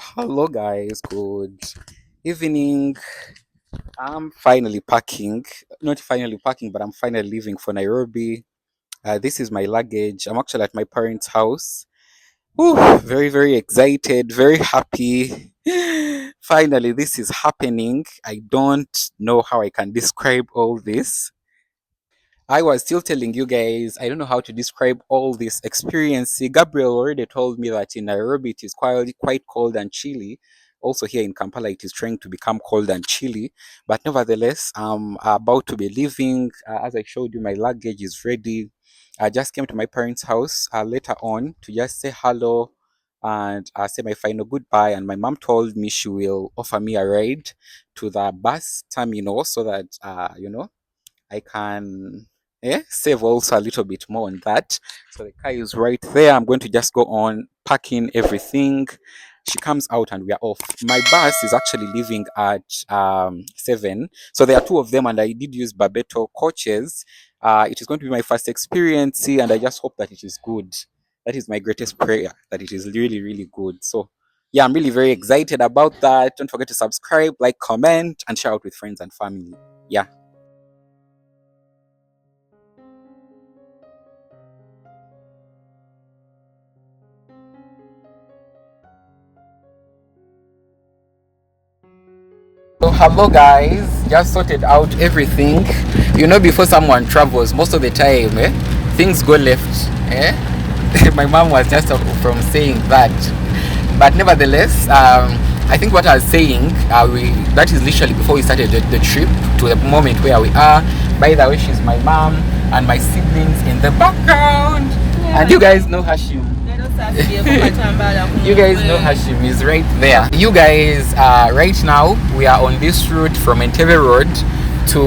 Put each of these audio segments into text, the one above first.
Hello, guys. Good evening. I'm finally packing. Not finally packing, but I'm finally leaving for Nairobi. This is my luggage. I'm actually at my parents' house. Whew, very, very excited, very happy. Finally, this is happening. I don't know how I can describe all this. I was still telling you guys, I don't know how to describe all this experience. See, Gabriel already told me that in Nairobi it is quite cold and chilly. Also, here in Kampala, it is trying to become cold and chilly. But nevertheless, I'm about to be leaving. As I showed you, my luggage is ready. I just came to my parents' house later on to just say hello and say my final goodbye. And my mom told me she will offer me a ride to the bus terminal so that, I can save also a little bit more on that. So the car is right there. I'm going to just go on packing everything. She comes out and we are off. My bus is actually leaving at 7. So there are two of them, and I did use Barbato coaches. It is going to be my first experience, and I just hope that it is good. That is my greatest prayer, that it is really, really good. So yeah, I'm really very excited about that. Don't forget to subscribe, like, comment, and share out with friends and family. Yeah. So hello guys, just sorted out everything. Before someone travels, most of the time, things go left. My mom was just from saying that, but nevertheless, I think what I was saying, that is literally before we started the trip to the moment where we are. By the way, she's my mom and my siblings in the background, and you guys know Hashim. You guys know Hashim is right there. You guys, right now we are on this route from Entebbe Road to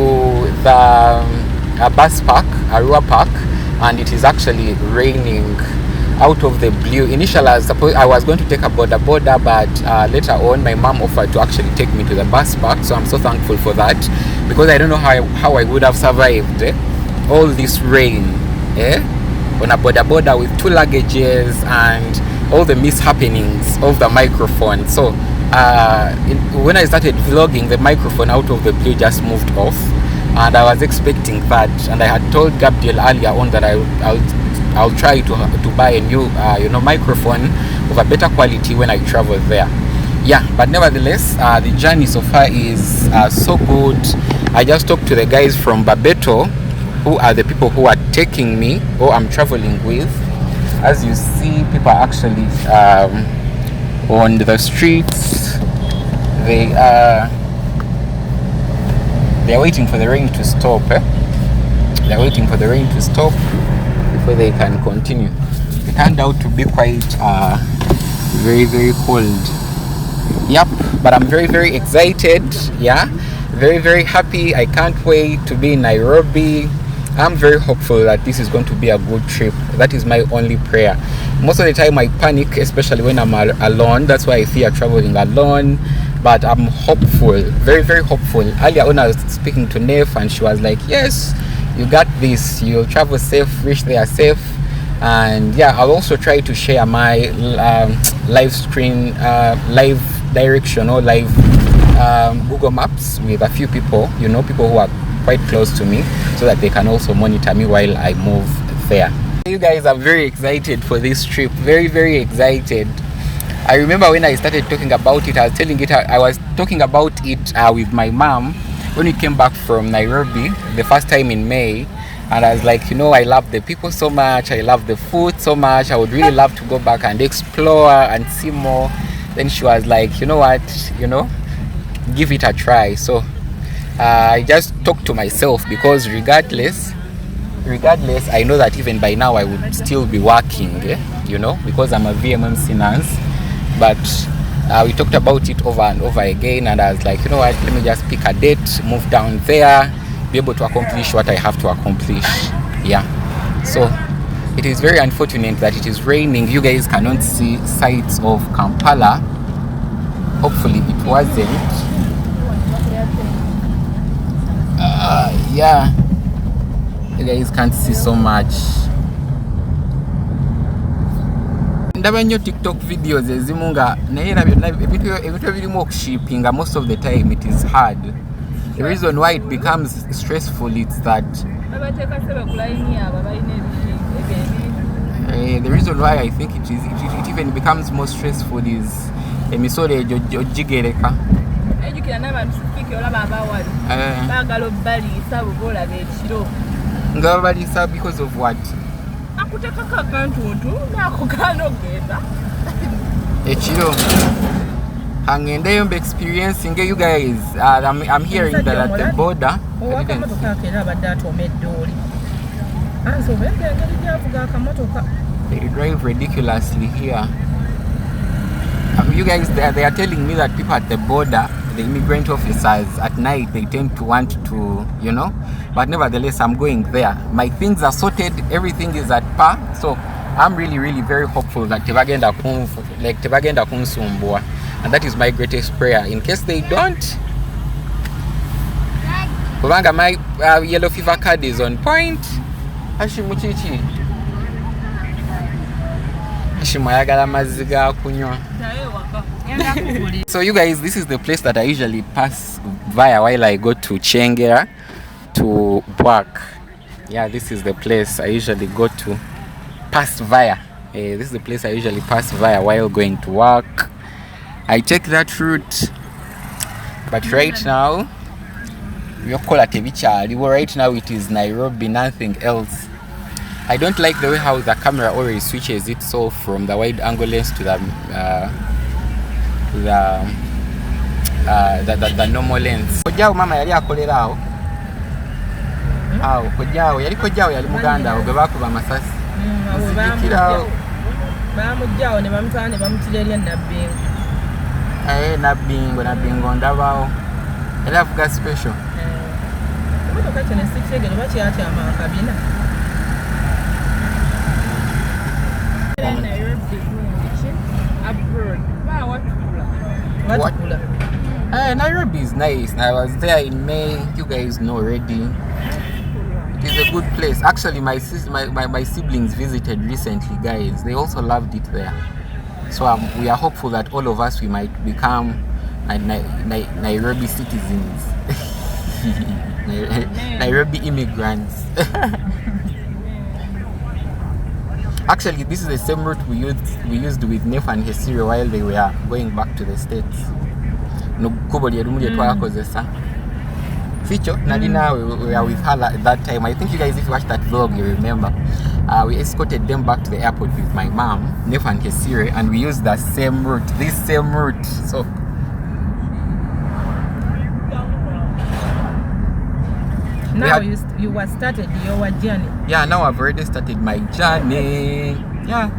the bus park, Arua Park, and it is actually raining out of the blue. Initially, I was going to take a border, but later on, my mom offered to actually take me to the bus park. So I'm so thankful for that, because I don't know how I would have survived all this rain. On a border with two luggages and all the mishappenings of the microphone. So when I started vlogging, the microphone out of the blue just moved off, and I was expecting that, and I had told Gabriel earlier on that I'll try to buy a new microphone of a better quality when I travel there. Yeah, but nevertheless, the journey so far is so good. I just talked to the guys from Barbato, who are the people who are taking me or I'm traveling with. As you see, people are actually on the streets. They're waiting for the rain to stop. They're waiting for the rain to stop before they can continue. It turned out to be quite very, very cold. Yep, but I'm very, very excited. Yeah, very, very happy. I can't wait to be in Nairobi. I'm very hopeful that this is going to be a good trip. That is my only prayer. Most of the time I panic, especially when I'm alone. That's why I fear traveling alone. But I'm hopeful, very, very hopeful. Earlier on I was speaking to Nef, and she was like, yes, you got this. You'll travel safe, reach there safe. And yeah, I'll also try to share my live direction or live Google Maps with a few people, people who are quite close to me, so that they can also monitor me while I move there. You guys are very excited for this trip, very, very excited. I remember when I started talking about it, I was talking about it with my mom when we came back from Nairobi the first time in May, and I was like, I love the people so much, I love the food so much, I would really love to go back and explore and see more. Then she was like, you know what, give it a try. So I just talk to myself, because regardless, I know that even by now I would still be working, because I'm a VMMC nurse. But we talked about it over and over again, and I was like, you know what, let me just pick a date, move down there, be able to accomplish what I have to accomplish. Yeah. So it is very unfortunate that it is raining. You guys cannot see sights of Kampala. Hopefully it wasn't. Yeah, you guys can't see so much. And ndaba nnyo TikTok videos ezimu nga naye ebintu ebirimu okushippinga most of the time it is hard. The reason why it becomes stressful is that the reason why I think it even becomes more stressful is emisolo egyo gigereka nga babaliisa because of what? Ekiro hangendeyo mbe experiencing you guys. I'm hearing that at the border they drive ridiculously here. You guys, they are telling me that people at the border, the immigrant officers, at night they tend to want to, you know, but nevertheless I'm going there. My things are sorted, everything is at par, so I'm really very hopeful that tebagenda kunsumbua, and that is my greatest prayer. In case they don't, kubanga my yellow fever card is on point. Ashimuchichi ashimwayagala mazzi ga kunywa. So you guys, this is the place that I usually pass via while I go to Chengera to work. Yeah, this is the place I usually go to pass via. This is the place I usually pass via while going to work. I take that route, but right now right now it is Nairobi, nothing else. I don't like the way how the camera always switches it so from the wide angle lens to the normal lens. Kojao mama yali akolera awo. Awo kojao yali muganda awo bebakuba amasasi. Zikirawo. Bamujjao ne bamutwala ne bamutirerya nabbingo. Nabbingo ndabawo. Era avuga special. Nairobi is nice. I was there in May. You guys know already. It is a good place. Actually, my siblings visited recently, guys. They also loved it there. So we are hopeful that all of us, we might become Nairobi citizens. Nairobi immigrants. Actually, this is the same route we used with Nef and Hesiri while they were going back to the States. Feature Nadina, we were with her at that time. I think you guys, if you watched that vlog, you remember. We escorted them back to the airport with my mom, Nef and Hesiri, and we used the same route, this same route. So now you were started your journey. Yeah, now I've already started my journey. Yeah.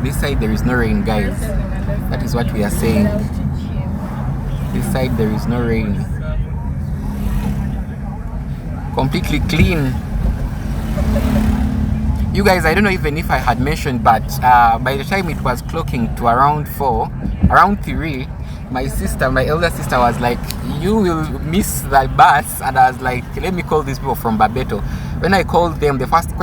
This side there is no rain, guys. That is what we are saying. This side there is no rain. Completely clean. You guys, I don't know even if I had mentioned, but by the time it was clocking to around 3, my elder sister was like, you will miss the bus. And I was like, let me call these people from Barbados. When I called them, the first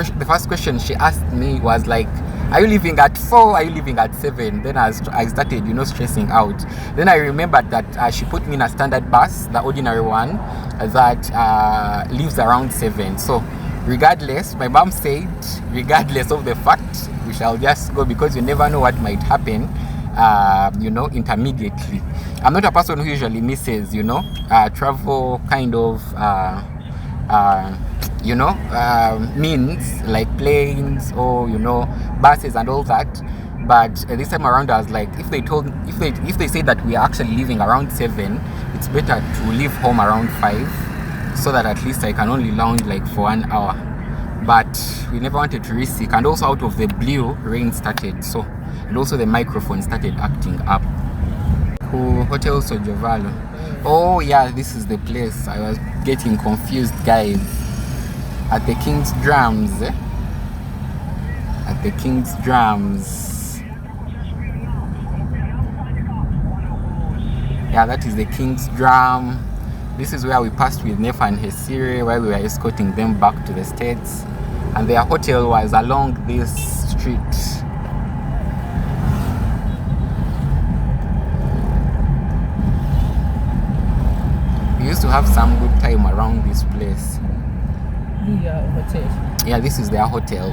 question she asked me was like, are you leaving at 4? Are you leaving at 7? Then I started, stressing out. Then I remembered that she put me in a standard bus, the ordinary one, that leaves around 7. So regardless, my mom said, regardless of the fact, we shall just go because you never know what might happen, intermediately. I'm not a person who usually misses, travel kind of, means like planes or, buses and all that. But this time around, I was like, if they say that we are actually leaving around 7, it's better to leave home around 5, so that at least I can only lounge like for 1 hour. But we never wanted to risk it, and also out of the blue, rain started, and also the microphone started acting up. Hotel Sojovalo. Oh yeah, this is the place. I was getting confused, guys. At the King's Drums. At the King's Drums. Yeah, that is the King's Drum. This is where we passed with Nefa and Hesiri while we were escorting them back to the States. and their hotel was along this street. We used to have some good time around this place. Hotel. Yeah, this is their hotel.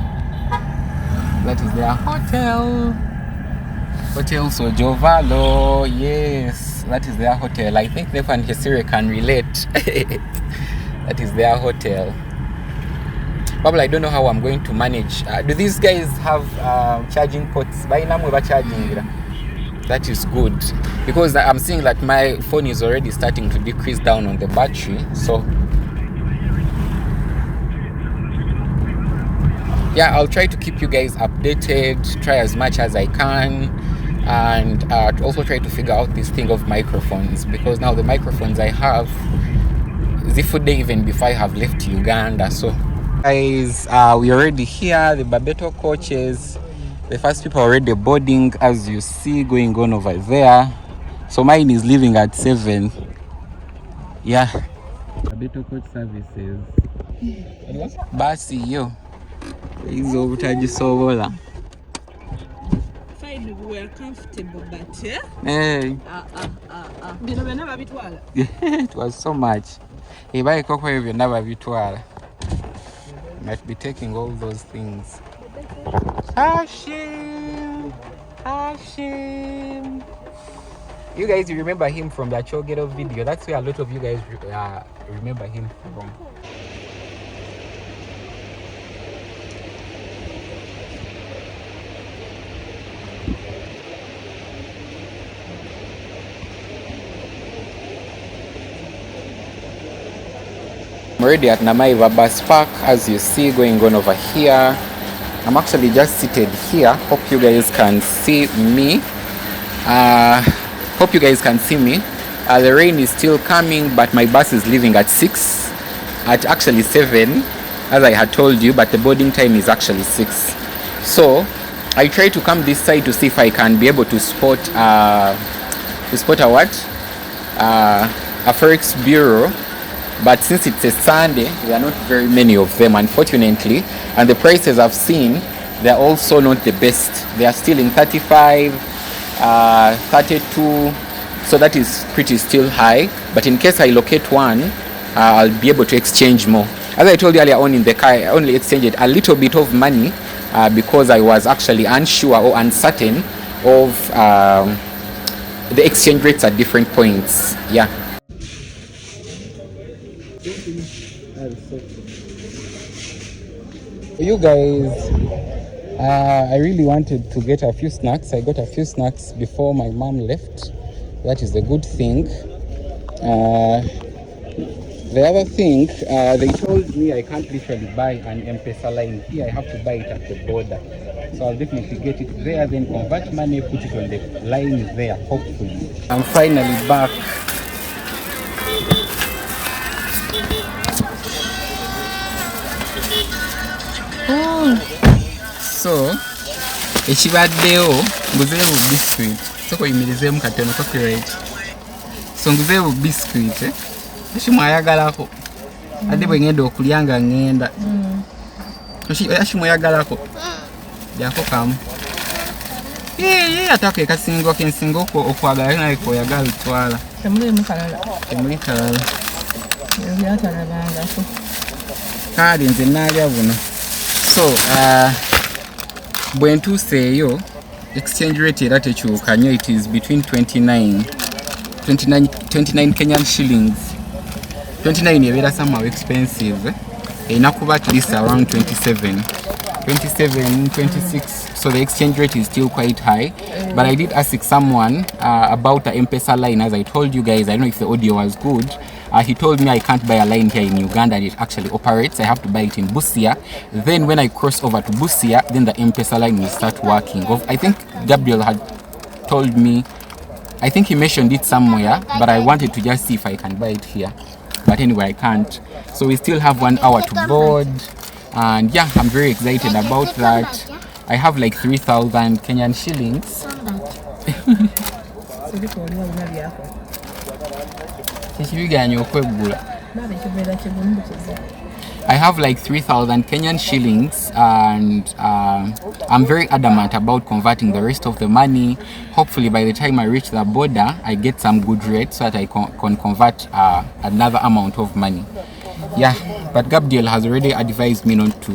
That is their hotel. Hotel Sojovalo. Yes, that is their hotel. I think Nef and Hesire can relate. That is their hotel. Probably I don't know how I'm going to manage. Do these guys have charging ports? That is good, because I'm seeing that my phone is already starting to decrease down on the battery. So yeah, I'll try to keep you guys updated, try as much as I can, and also try to figure out this thing of microphones, because now the microphones I have the food day even before I have left Uganda. So guys, we're already here, the Barbato coaches. The first people are already boarding, as you see, going on over there. So mine is leaving at 7. Yeah. Barbato coach services. Basi yo. Hizo utajisobola. Fine, we are comfortable, but Hey. It was so much. Ibai koko hivyo never vitwala. Might be taking all those things. Hashim. You guys, you remember him from that Chogeto video. That's where a lot of you guys remember him from. I'm already at Namaiva bus park, as you see, going on over here. I'm actually just seated here. Hope you guys can see me. Hope you guys can see me. The rain is still coming, but my bus is leaving at 6. At actually 7, as I had told you, but the boarding time is actually 6. So I try to come this side to see if I can be able to spot a forex bureau. But since it's a Sunday, there are not very many of them, unfortunately. And the prices I've seen, they're also not the best. They are still in 35, 32. So that is pretty still high. But in case I locate one, I'll be able to exchange more. As I told you earlier on in the car, I only exchanged a little bit of money because I was actually unsure or uncertain of the exchange rates at different points. Yeah. You guys, I really wanted to get a few snacks. I got a few snacks before my mom left. That is the good thing. The other thing, they told me I can't literally buy an M-Pesa line here. I have to buy it at the border. So I'll definitely get it there, then convert money, put it on the line there, hopefully. I'm finally back. So ekibaddeyo nguzeewo biscuit soko yimirizeemu katono copyright. So nguzeewo biscuit ekimwayagalako ate bwe ngenda okulya nga ngenda ekimwayagalako jako kamu atako ekasingo kensinga okwagala naye koyagala utwala temuli kalala kale nze naalya buno. So bwe ntuuseeyo exchange rate era tekyuka nnyo. It is between 29 Kenyan shillings. 29 ebeera somehow expensive. Erina kuba at least around 27, 26. So the exchange rate is still quite high. But I did ask someone about the M-Pesa line. As I told you guys, I don't know if the audio was good. He told me I can't buy a line here in Uganda and it actually operates. I have to buy it in Busia. Then when I cross over to Busia, then the M-Pesa line will start working. I think Gabriel had told me, I think he mentioned it somewhere, but I wanted to just see if I can buy it here. But anyway, I can't. So we still have 1 hour to board. And yeah, I'm very excited about that. I have like 3,000 Kenyan shillings. I have like 3,000 Kenyan shillings, and I'm very adamant about converting the rest of the money. Hopefully by the time I reach the border, I get some good rate so that I can convert another amount of money. Yeah, but Gabriel has already advised me not to,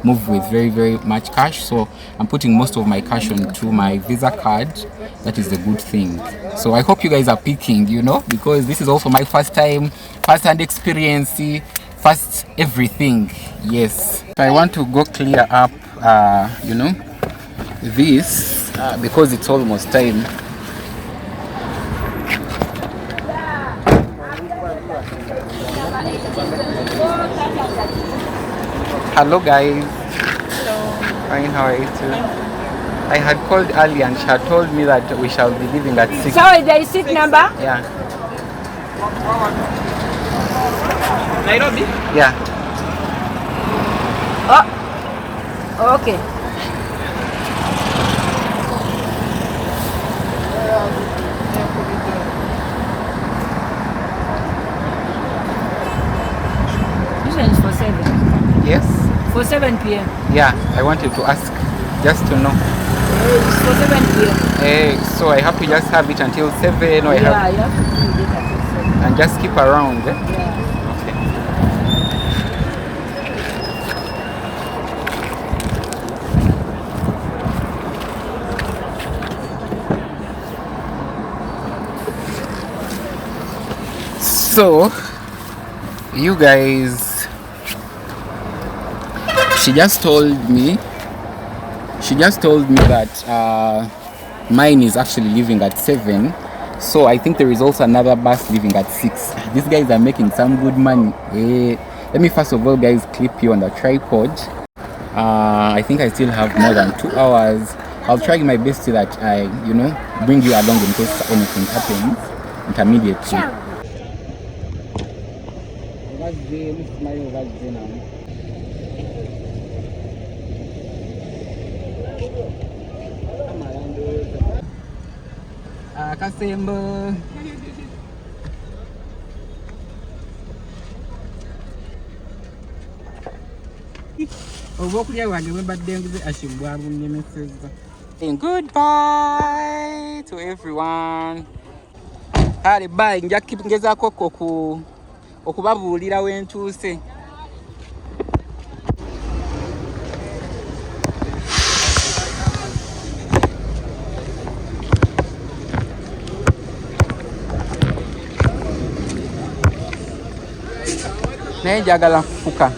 move with very much cash. So I'm putting most of my cash onto my Visa card. That is the good thing. So I hope you guys are picking, because this is also my first time, first-hand experience, first everything. Yes. I want to go clear up, this because it's almost time. Hello guys. Hello. Fine, how are you too? I had called earlier and she had told me that we shall be leaving at 6. Sorry, there is seat number? Yeah. Nairobi? Yeah. Oh, okay. This one is for 7. Yes? For 7 p.m. Yeah, I wanted to ask just to know. It's for 7 p.m. So I have to just have it until 7 or I Yeah, have you have to do it until 7. and just keep around. Eh? Yeah. So you guys, she just told me that mine is actually leaving at 7. So I think there is also another bus leaving at 6. These guys are making some good money. Let me first of all, guys, clip you on the tripod. I think I still have more than 2 hours. I'll try my best so that I, bring you along in case anything happens intermediately. Kasembo. Goodbye to everyone. Hali bye, nja kipingezaako okubabuulira wentuuse. Naye njagala nfuka.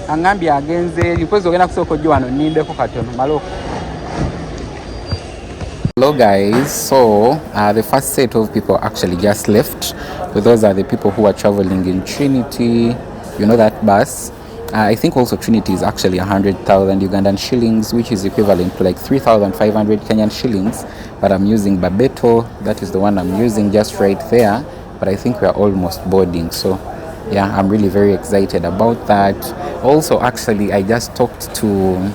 Angambye agenze mpozzi ogenda kusooka ojja wano nnindeko katono malo. Hello guys, so the first set of people actually just left. So those are the people who are traveling in Trinity, that bus. I think also Trinity is actually 100,000 Ugandan shillings, which is equivalent to like 3,500 Kenyan shillings. But I'm using Babeto, that is the one I'm using just right there. But I think we are almost boarding, so yeah, I'm really very excited about that. Also, actually, I just talked to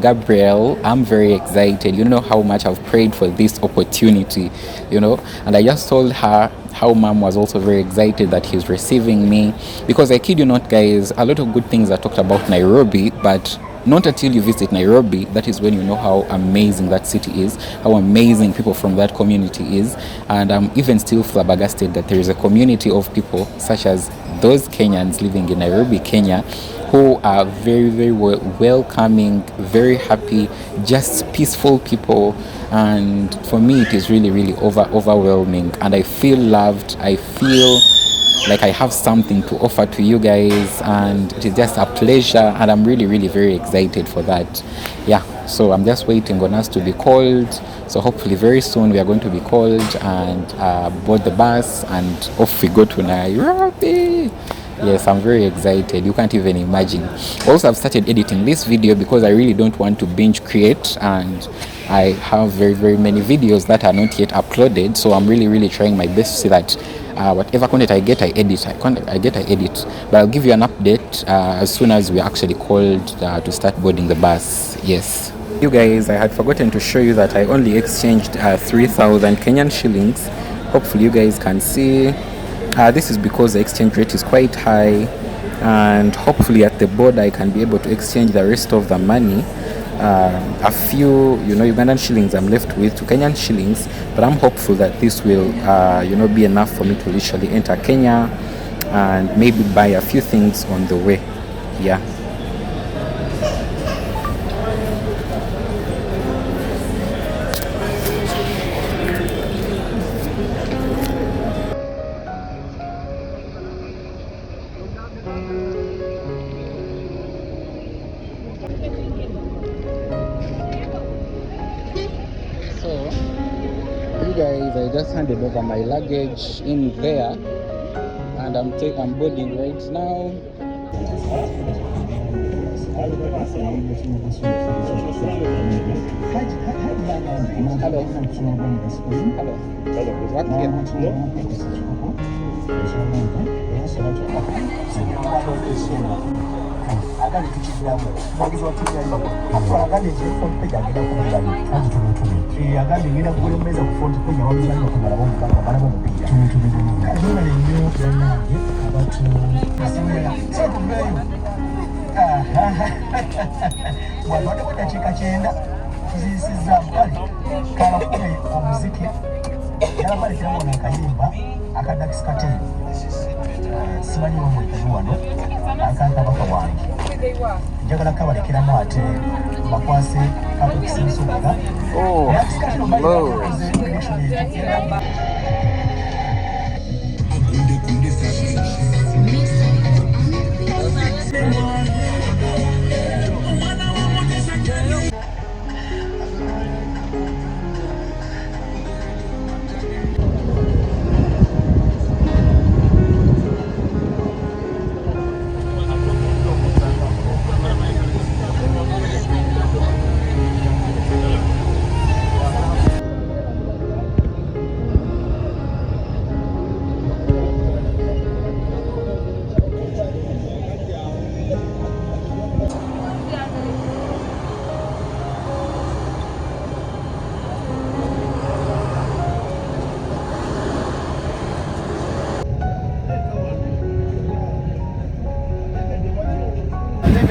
Gabriel. I'm very excited. You know how much I've prayed for this opportunity, and I just told her how mom was also very excited that he's receiving me, because I kid you not, guys, a lot of good things are talked about Nairobi, but not until you visit Nairobi, that is when you know how amazing that city is, how amazing people from that community is. And I'm even still flabbergasted that there is a community of people such as those Kenyans living in Nairobi, Kenya, who are very welcoming, very happy, just peaceful people. And for me, it is really overwhelming, and I feel loved. I feel like I have something to offer to you guys, and it is just a pleasure, and I'm really very excited for that. Yeah, so I'm just waiting on us to be called. So hopefully very soon we are going to be called and board the bus, and off we go to Nairobi. Yes, I'm very excited. You can't even imagine. Also, I've started editing this video because I really don't want to binge create, and I have very many videos that are not yet uploaded. So I'm really trying my best to see that whatever content I get, I edit. But I'll give you an update as soon as we're actually called to start boarding the bus. Yes. You guys, I had forgotten to show you that I only exchanged 3,000 Kenyan shillings. Hopefully you guys can see. This is because the exchange rate is quite high, and hopefully at the border I can be able to exchange the rest of the money. A few, Ugandan shillings I'm left with to Kenyan shillings, but I'm hopeful that this will, be enough for me to literally enter Kenya and maybe buy a few things on the way. Yeah. So, you guys, I just handed over my luggage in there, and I'm boarding right now. Hello. Hello. What Waliwo dakiika 9 tuziyisizaamu kale kalakube omuziki yalabalekeramu nakayimba akadakisi kateni simanyi wamwekali wano akankabaka wange njagala kabalekeramu ate bakwase kakukisinsuga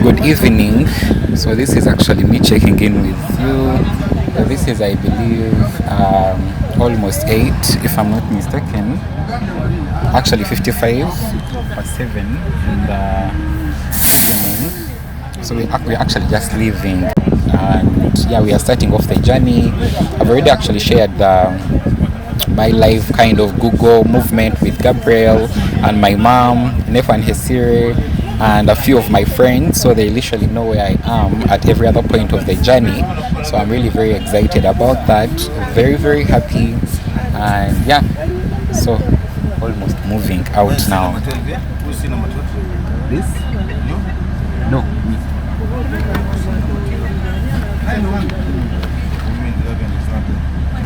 Good evening. So this is actually me checking in with you. This is, I believe, almost 8, if I'm not mistaken. Actually 55 or 7 in the evening. So we're actually just leaving, and yeah, we are starting off the journey. I've already actually shared my live kind of Google movement with Gabriel and my mom, Nefa and Hesire, and a few of my friends, so they literally know where I am at every other point of the journey. So I'm really very excited about that, very very happy, and yeah, so almost moving out now. This? No, me.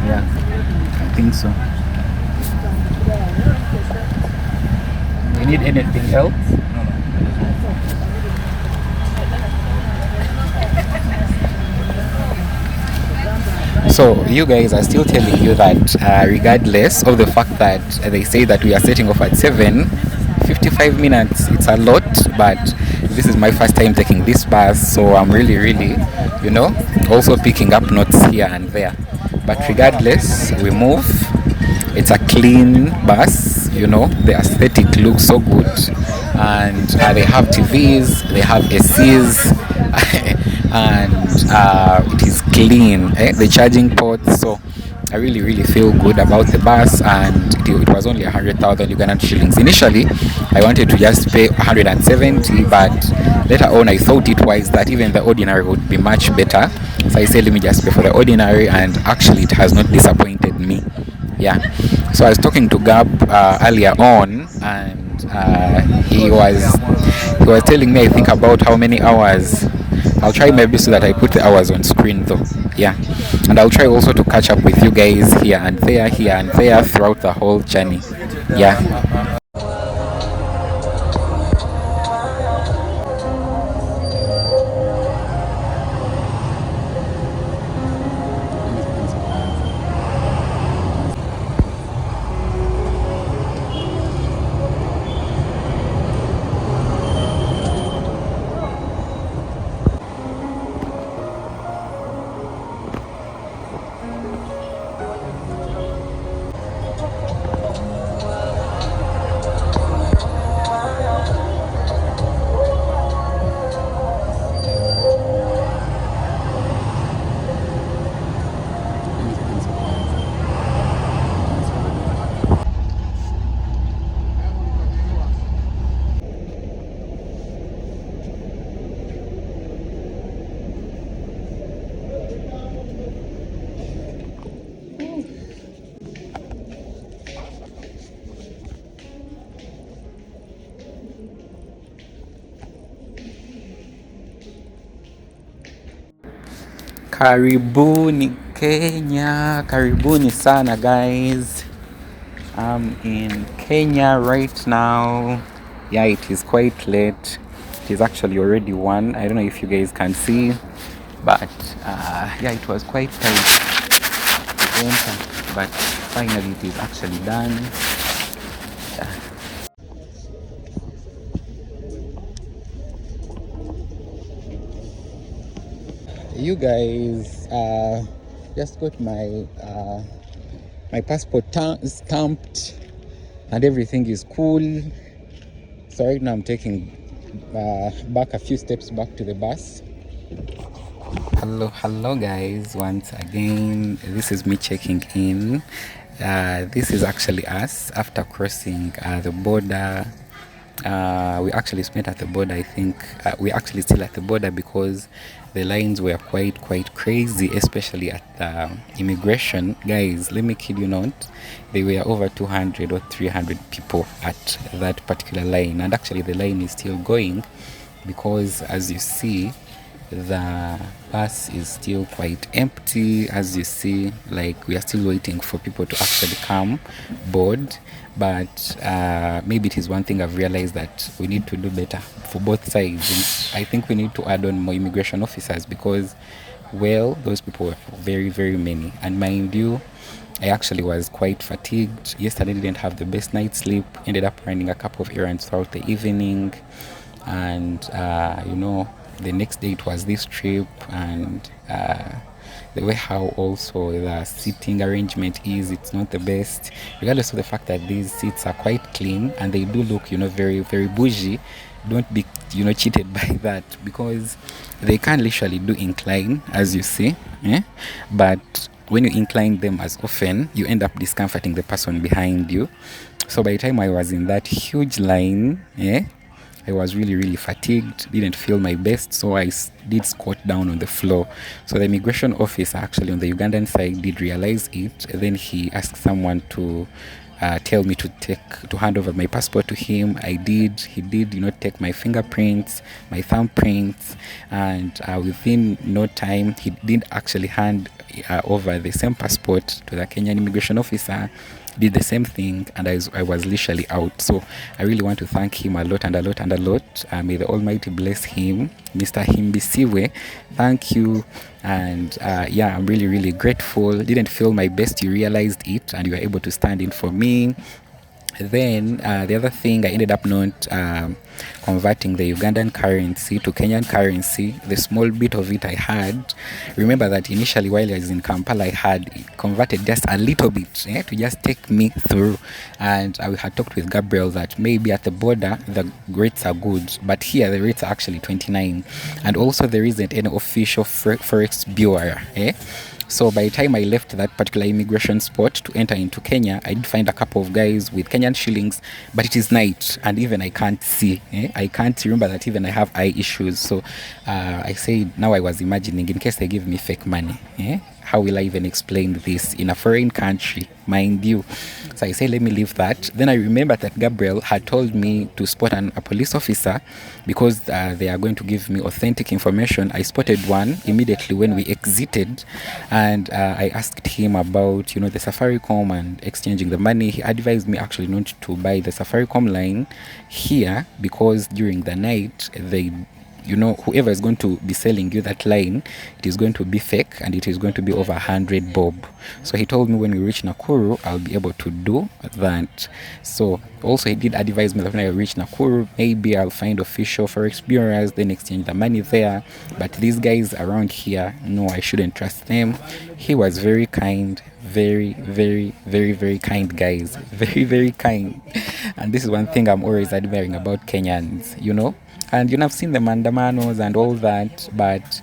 Yeah, I think so. You need anything else? So you guys are still telling you that regardless of the fact that they say that we are setting off at 7, 55 minutes, it's a lot, but this is my first time taking this bus, so I'm really, also picking up notes here and there. But regardless, we move. It's a clean bus, the aesthetic looks so good, and they have TVs, they have ACs, and it is clean, the charging ports. So I really feel good about the bus, and it was only 100,000 Ugandan shillings. Initially I wanted to just pay 170, but later on I thought it wise that even the ordinary would be much better, so I said let me just pay for the ordinary, and actually it has not disappointed me. Yeah, so I was talking to Gab earlier on, and he was telling me, I think, about how many hours. I'll try maybe so that I put the hours on screen though. Yeah, and I'll try also to catch up with you guys here and there throughout the whole journey. Yeah. Karibuni Kenya, karibuni sana guys. I'm in Kenya right now. Yeah, it is quite late. It is actually already 1. I don't know if you guys can see, but yeah, it was quite tight to enter, but finally it is actually done. You guys just got my passport stamped and everything is cool. So right now I'm taking back a few steps back to the bus. Hello guys, once again this is me checking in. This is actually us after crossing the border. We actually met at the border. I think we're actually still at the border because the lines were quite crazy, especially at immigration. Guys, let me kid you not, there were over 200 or 300 people at that particular line, and actually the line is still going because, as you see, the bus is still quite empty. As you see, like, we are still waiting for people to actually come board. But maybe it is one thing I've realized, that we need to do better for both sides. And I think we need to add on more immigration officers because, well, those people were very many. And mind you, I actually was quite fatigued. Yesterday didn't have the best night's sleep. Ended up running a couple of errands throughout the evening. And the next day it was this trip, and the way how also the seating arrangement is, it's not the best, regardless of the fact that these seats are quite clean and they do look very bougie. Don't be cheated by that, because they can literally do incline, as you see, but when you incline them as often, you end up discomforting the person behind you. So by the time I was in that huge line, I was really fatigued, didn't feel my best, so I did squat down on the floor. So the immigration officer actually on the Ugandan side did realize it. Then he asked someone to tell me to hand over my passport to him. I did. He did, take my fingerprints, my thumbprints, and within no time, he did actually hand over the same passport to the Kenyan immigration officer. Did the same thing, and I was literally out. So I really want to thank him a lot. May the Almighty bless him, Mr. Himbisiwe. Thank you. And I'm really grateful. Didn't feel my best, you realized it, and you were able to stand in for me. Then the other thing, I ended up not converting the Ugandan currency to Kenyan currency. The small bit of it I had, remember that initially while I was in Kampala, I had converted just a little bit to just take me through. And I had talked with Gabriel that maybe at the border the rates are good, but here the rates are actually 29, and also there isn't any official forex bureau. So by the time I left that particular immigration spot to enter into Kenya, I did find a couple of guys with Kenyan shillings, but it is night and even I can't see. I can't remember that even I have eye issues. So I said, now I was imagining, in case they give me fake money, how will I even explain this in a foreign country, mind you? So I said, let me leave that. Then I remembered that Gabriel had told me to spot a police officer because they are going to give me authentic information. I spotted one immediately when we exited, and I asked him about, the Safaricom and exchanging the money. He advised me actually not to buy the Safaricom line here because during the night they whoever is going to be selling you that line, it is going to be fake and it is going to be over 100 bob. So he told me when we reach Nakuru, I'll be able to do that. So also he did advise me that when I reach Nakuru, maybe I'll find official forex bureaus, then exchange the money there. But these guys around here, no, I shouldn't trust them. He was very kind, very kind, guys. Very kind. And this is one thing I'm always admiring about Kenyans, and I've seen the mandamanos and all that, but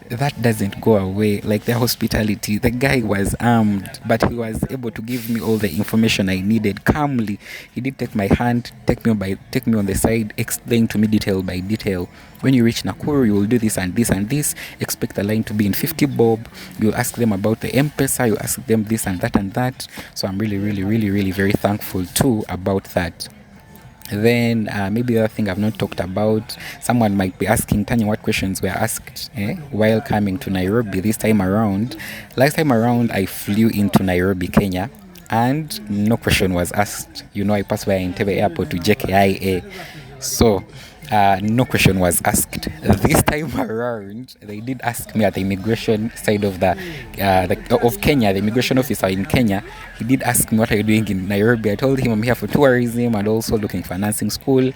that doesn't go away. Like their hospitality, the guy was armed, but he was able to give me all the information I needed calmly. He did take my hand, take me on the side, explain to me detail by detail. When you reach Nakuru, you will do this and this and this. Expect the line to be in 50 bob. You'll ask them about the M-Pesa. You ask them this and that and that. So I'm really very thankful too about that. Then maybe the other thing I've not talked about, someone might be asking, Tanya, what questions were asked while coming to Nairobi this time around. Last time around, I flew into Nairobi, Kenya, and no question was asked. I passed via Entebbe Airport to JKIA. So no question was asked. This time around, they did ask me at the immigration side of of Kenya, the immigration officer in Kenya. He did ask me, what are you doing in Nairobi? I told him I'm here for tourism and also looking for a nursing school.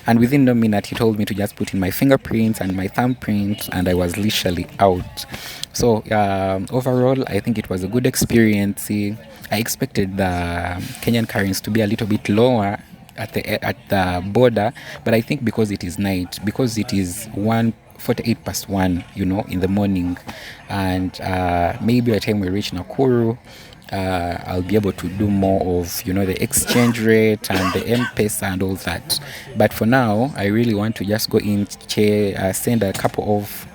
And within no minute, he told me to just put in my fingerprints and my thumbprint, and I was literally out. So overall, I think it was a good experience. I expected the Kenyan currency to be a little bit lower at the border, but I think because it is night, because it is 1:48 past 1, in the morning, and maybe by the time we reach Nakuru, I'll be able to do more of the exchange rate and the M-Pesa and all that. But for now, I really want to just go in, send a couple of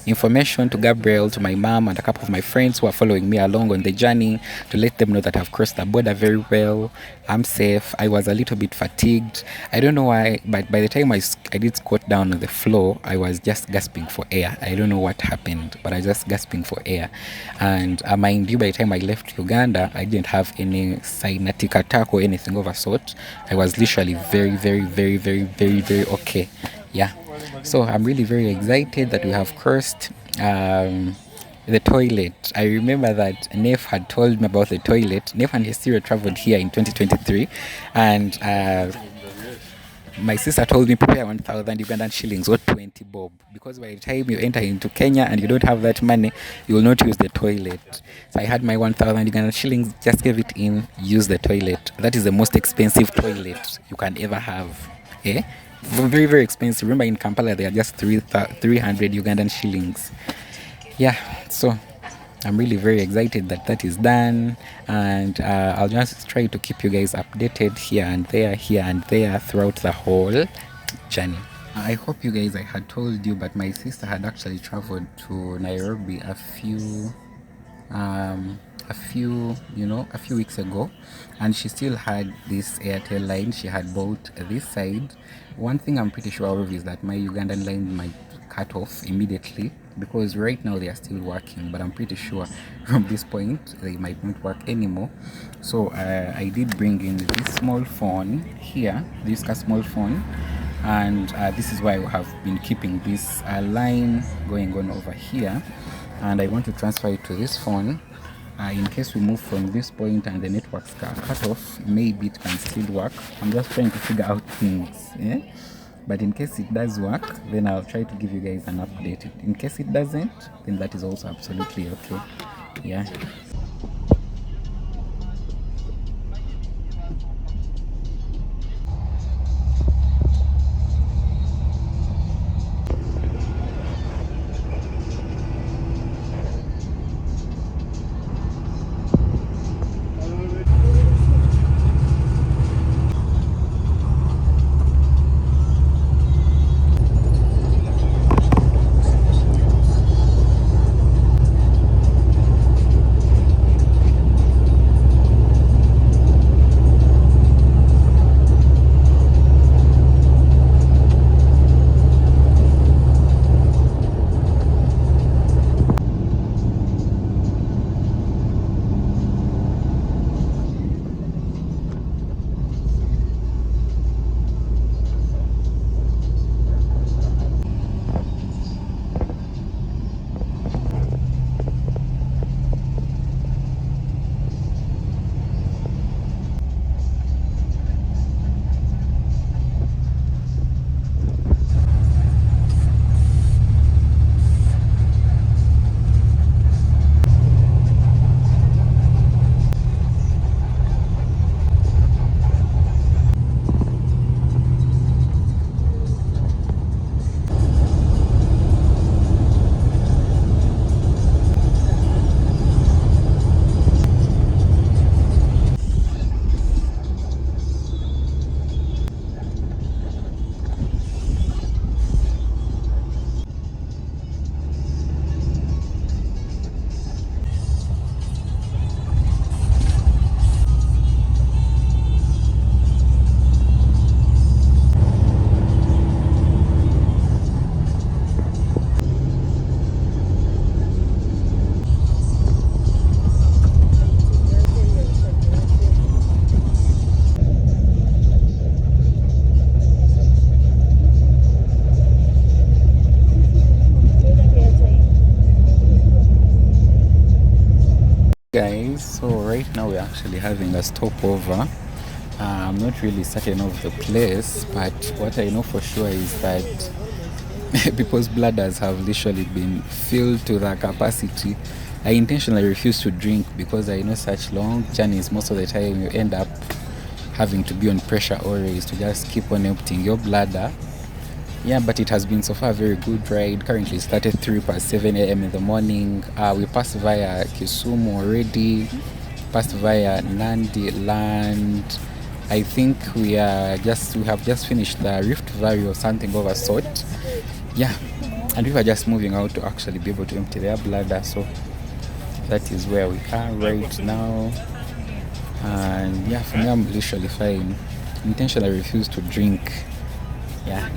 information to Gabriel, to my mom, and a couple of my friends who are following me along on the journey, to let them know that I've crossed the border very well. I'm safe. I was a little bit fatigued. I don't know why, but by the time I did squat down on the floor, I was just gasping for air. I don't know what happened, but I was just gasping for air. And mind you, by the time I left Uganda, I didn't have any cyanotic attack or anything of a sort. I was literally very, very, very, very, very, very okay. Yeah. So I'm really very excited that we have crossed the toilet. I remember that Nef had told me about the toilet. Nef and Hesira traveled here in 2023, and my sister told me prepare 1,000 Ugandan shillings or 20 bob, because by the time you enter into Kenya and you don't have that money, you will not use the toilet. So I had my 1,000 Ugandan shillings, just gave it in, use the toilet. That is the most expensive toilet you can ever have. Very, very expensive. Remember, in Kampala they are just 300 Ugandan shillings. Yeah, so I'm really very excited that is done, and I'll just try to keep you guys updated here and there throughout the whole journey. I hope you guys, I had told you, but my sister had actually traveled to Nairobi a few weeks ago, and she still had this Airtel line she had bought this side. One thing I'm pretty sure of is that my Ugandan line might cut off immediately, because right now they are still working, but I'm pretty sure from this point they might not work anymore. So I did bring in this small phone here, this small phone, and this is why I have been keeping this line going on over here, and I want to transfer it to this phone. In case we move from this point and the networks cut off, maybe it can still work. I'm just trying to figure out things, but in case it does work, then I'll try to give you guys an update. In case it doesn't, then that is also absolutely okay. Yeah. Guys, so right now we're actually having a stopover. I'm not really certain of the place, but what I know for sure is that people's bladders have literally been filled to their capacity. I intentionally refuse to drink because I know such long journeys, most of the time you end up having to be on pressure always to just keep on emptying your bladder. Yeah, but it has been so far a very good ride. Currently started 3 past 7 a.m. in the morning. We passed via Kisumu already, passed via Nandi Land. I think we have just finished the Rift Valley or something of a sort. Yeah, and we were just moving out to actually be able to empty their bladder. So that is where we are right now. And yeah, for me, I'm literally fine. Intentionally refuse to drink. Yeah.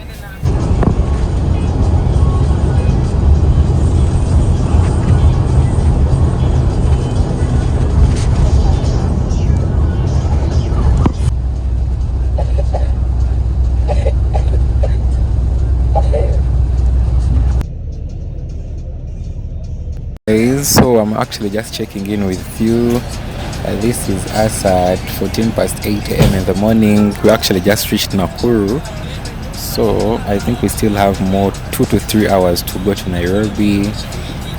So I'm actually just checking in with you. This is us at 14 past 8 a.m. in the morning. We actually just reached Nakuru. So I think we still have more 2 to 3 hours to go to Nairobi.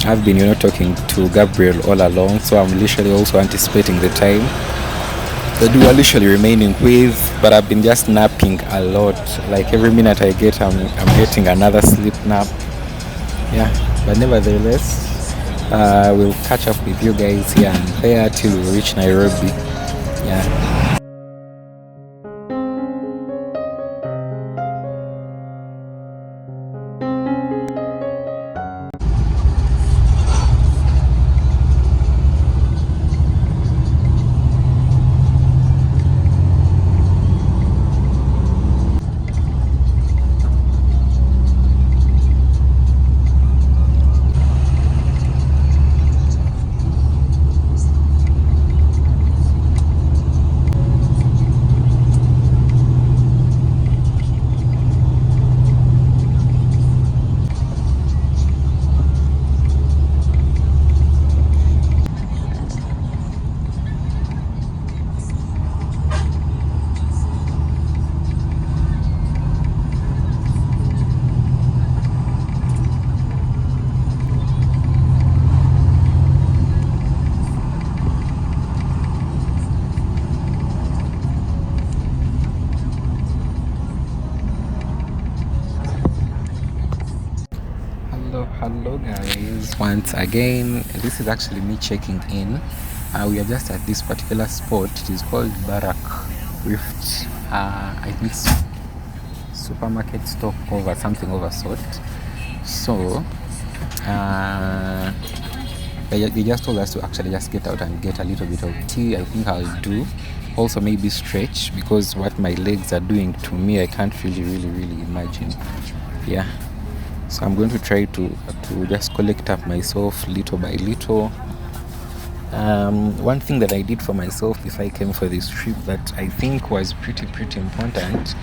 I've been, talking to Gabriel all along. So I'm literally also anticipating the time that we are literally remaining with. But I've been just napping a lot. Like every minute I get, I'm getting another sleep nap. Yeah, but nevertheless, we'll catch up with you guys here and there till we reach Nairobi. Yeah. Hello guys, once again. This is actually me checking in. We are just at this particular spot. It is called Barak Rift. I think supermarket Stopover, something of a sort. So they just told us to actually just get out and get a little bit of tea. I think I'll do also maybe stretch, because what my legs are doing to me I can't really imagine. Yeah, so I'm going to try to just collect up myself little by little. One thing that I did for myself if I came for this trip that I think was pretty important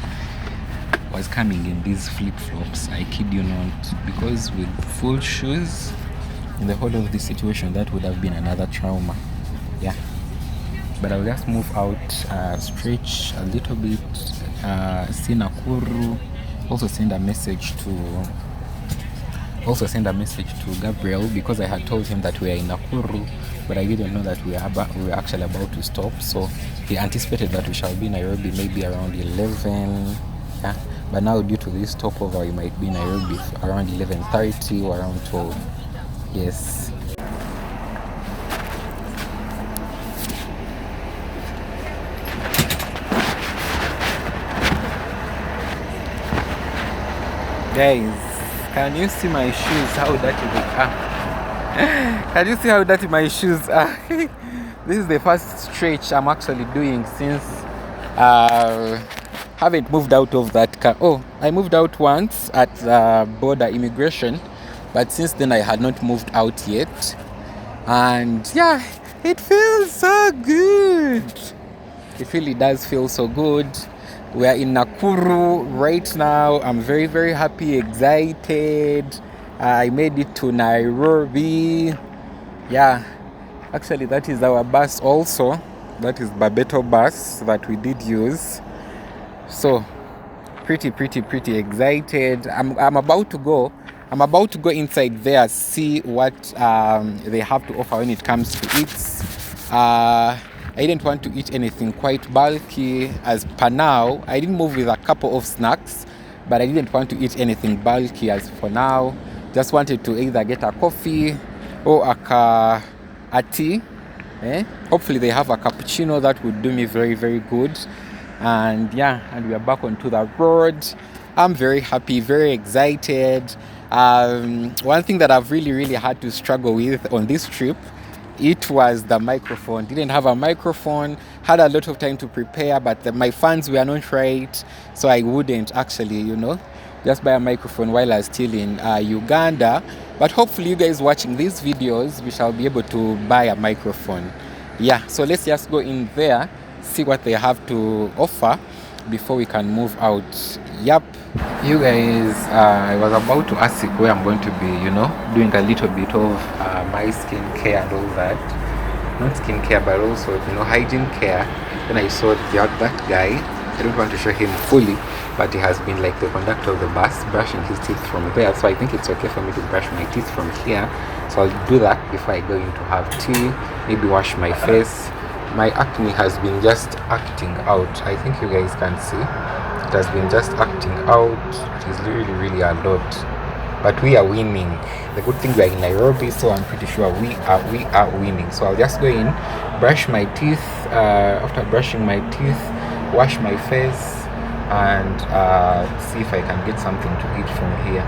was coming in these flip-flops. I kid you not, because with full shoes in the whole of this situation, that would have been another trauma. Yeah, but I'll just move out, stretch a little bit, see Nakuru, also send a message to Gabriel, because I had told him that we are in Nakuru, but I didn't know that we were actually about to stop. So he anticipated that we shall be in Nairobi maybe around 11. Yeah, but now due to this stopover, we might be in Nairobi around 11:30 or around 12. Yes. Guys, can you see my shoes? How dirty they are. Can you see how dirty my shoes are? This is the first stretch I'm actually doing since haven't moved out of that car. Oh, I moved out once at border immigration, but since then I had not moved out yet. And yeah, it feels so good. It really does feel so good. We are in Nakuru right now. I'm very happy, excited. I made it to Nairobi. Yeah, Actually, that is our bus also. That is Barbato bus that we did use. So pretty excited. I'm about to go inside there, see what they have to offer when it comes to eats. I didn't want to eat anything quite bulky as per now. I didn't move with a couple of snacks, but I didn't want to eat anything bulky as for now. Just wanted to either get a coffee or a tea. Hopefully they have a cappuccino. That would do me very good. And yeah, and we are back onto the road. I'm very happy, very excited. One thing that I've really had to struggle with on this trip, it was the microphone. Didn't have a microphone, had a lot of time to prepare, but my funds were not right, so I wouldn't actually, just buy a microphone while I was still in Uganda. But hopefully you guys watching these videos, we shall be able to buy a microphone. Yeah, so let's just go in there, see what they have to offer before we can move out. Yep. You guys, I was about to ask where I'm going to be, doing a little bit of my skincare and all that. Not skincare, but also, hygiene care. Then I saw that guy. I don't want to show him fully, but he has been like the conductor of the bus, brushing his teeth from there. So I think it's okay for me to brush my teeth from here. So I'll do that before I go in to have tea, maybe wash my face. My acne has been just acting out. I think you guys can see. It has been just acting out. It is really a lot. But we are winning. The good thing we are in Nairobi, so I'm pretty sure we are winning. So I'll just go in, brush my teeth. After brushing my teeth, wash my face, and see if I can get something to eat from here.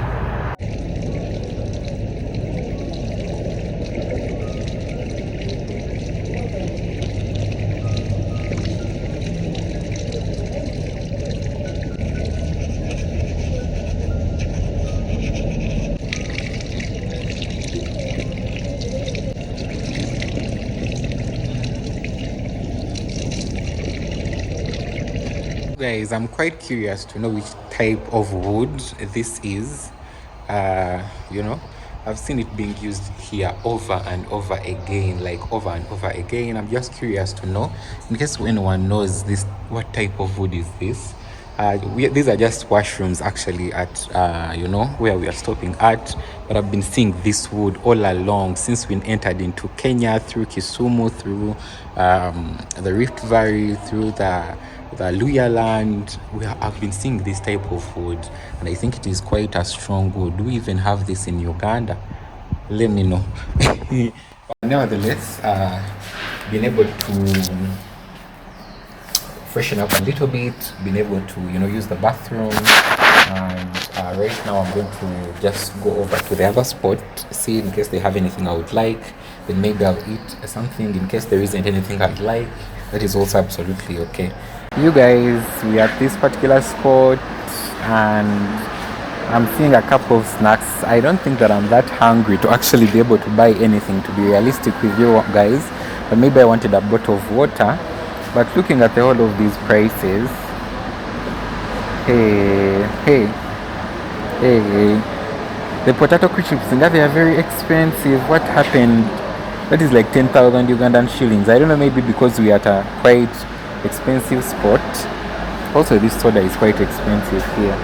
Guys, I'm quite curious to know which type of wood this is. I've seen it being used here over and over again. I'm just curious to know, in case anyone knows this, what type of wood is this. These are just washrooms actually at where we are stopping at, but I've been seeing this wood all along since we entered into Kenya, through Kisumu, through the Rift Valley, through the Luya land. I've been seeing this type of wood, and I think it is quite a strong wood. Do we even have this in Uganda? Let me know. Nevertheless, been able to freshen up a little bit, been able to use the bathroom, and right now I'm going to just go over to the other spot, see in case they have anything I would like, then maybe I'll eat something. In case there isn't anything I'd like, that is also absolutely okay. You guys, we are at this particular spot and I'm seeing a couple of snacks. I don't think that I'm that hungry to actually be able to buy anything, to be realistic with you guys, but maybe I wanted a bottle of water. But looking at the whole of these prices, hey, the potato chips in that they are very expensive. What happened? That is like 10,000 Ugandan shillings. I don't know, maybe because we are at a quite expensive spot. Also, this soda is quite expensive here.